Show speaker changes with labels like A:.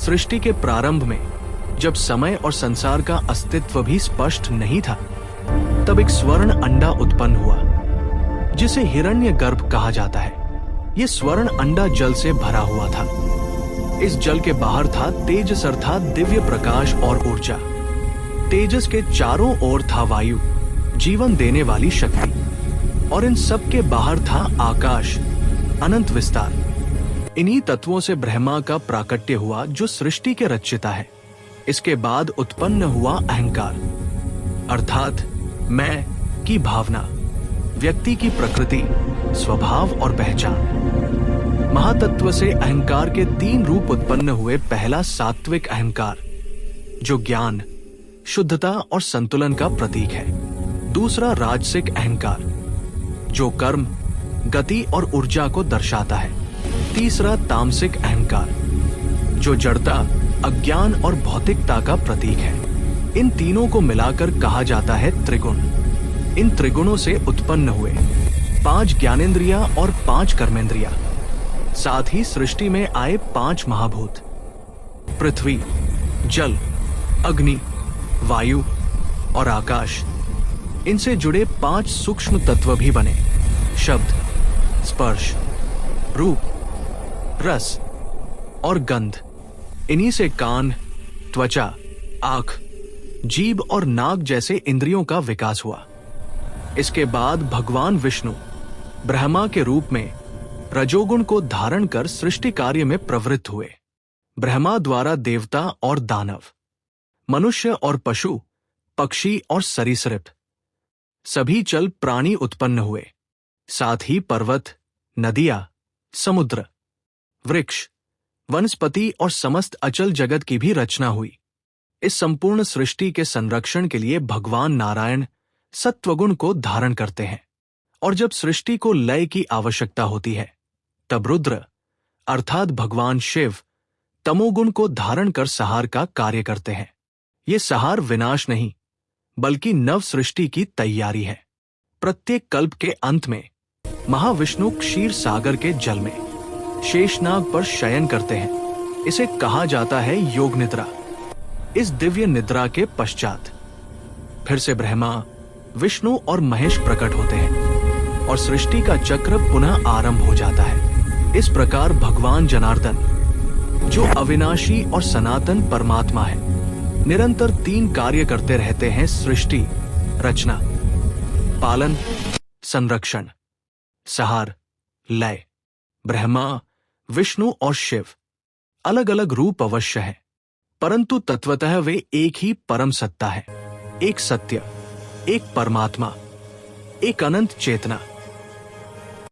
A: सृष्टि के प्रारंभ में, जब समय और संसार का अस्तित्व भी स्पष्ट नहीं था, तब एक स्वर्ण अंडा उत्पन्न हुआ जिसे हिरण्यगर्भ कहा जाता है। यह स्वर्ण अंडा जल से भरा हुआ था। इस जल के बाहर था तेजस अर्थात दिव्य प्रकाश और ऊर्जा। तेजस के चारों ओर था वायु, जीवन देने वाली शक्ति, और इन सब के बाहर था आकाश, अनंत विस्तार। इन्हीं तत्वों से ब्रह्मा का प्राकट्य हुआ जो सृष्टि के रचयिता है। इसके बाद उत्पन्न हुआ अहंकार अर्थात मैं की भावना, व्यक्ति की प्रकृति, स्वभाव और पहचान। महातत्व से अहंकार के 3 रूप उत्पन्न हुए। पहला सात्विक अहंकार, जो ज्ञान, शुद्धता और संतुलन का प्रतीक है। दूसरा राजसिक अहंकार, जो कर्म, गति और ऊर्जा को दर्शाता है। तीसरा तामसिक अहंकार, जो जड़ता, अज्ञान और भौतिकता का प्रतीक है। इन तीनों को मिलाकर कहा जाता है त्रिगुण। इन त्रिगुणों से उत्पन्न हुए 5 ज्ञानेंद्रिया और 5 कर्मेंद्रिया, साथ ही सृष्टि में आए 5 महाभूत, पृथ्वी, जल, अग्नि, वायु और आकाश। इनसे जुड़े 5 सूक्ष्म तत्व भी बने, शब्द, स्पर्श, रूप, रस और गंध। इन्हीं से कान, त्वचा, आंख, जीभ और नाक जैसे इंद्रियों का विकास हुआ। इसके बाद भगवान विष्णु ब्रह्मा के रूप में रजोगुण को धारण कर सृष्टि कार्य में प्रवृत्त हुए। ब्रह्मा द्वारा देवता और दानव, मनुष्य और पशु, पक्षी और सरीसृप, सभी चल प्राणी उत्पन्न हुए। साथ ही पर्वत, नदियां, समुद्र, वृक्ष, वनस्पति और समस्त अचल जगत की भी रचना हुई। इस संपूर्ण सृष्टि के संरक्षण के लिए भगवान नारायण सत्वगुण को धारण करते हैं, और जब सृष्टि को लय की आवश्यकता होती है, तब रुद्र अर्थात भगवान शिव तमोगुण को धारण कर संहार का कार्य करते हैं। ये संहार विनाश नहीं, बल्कि नव सृष्टि की तैयारी है। प्रत्येक कल्प के अंत में महाविष्णु क्षीर सागर के जल में शेषनाग पर शयन करते हैं। इसे कहा जाता है योग निद्रा। इस दिव्य निद्रा के पश्चात फिर से ब्रह्मा, विष्णु और महेश प्रकट होते हैं और सृष्टि का चक्र पुनः आरंभ हो जाता है। इस प्रकार भगवान जनार्दन, जो अविनाशी और सनातन परमात्मा है, निरंतर 3 कार्य करते रहते हैं: सृष्टि, रचना, पालन, संरक्षण, संहार, लय। ब्रह्मा, विष्णु और शिव अलग अलग रूप अवश्य है, परंतु तत्वतः वे एक ही परम सत्ता है, एक सत्य, एक परमात्मा, एक अनंत चेतना।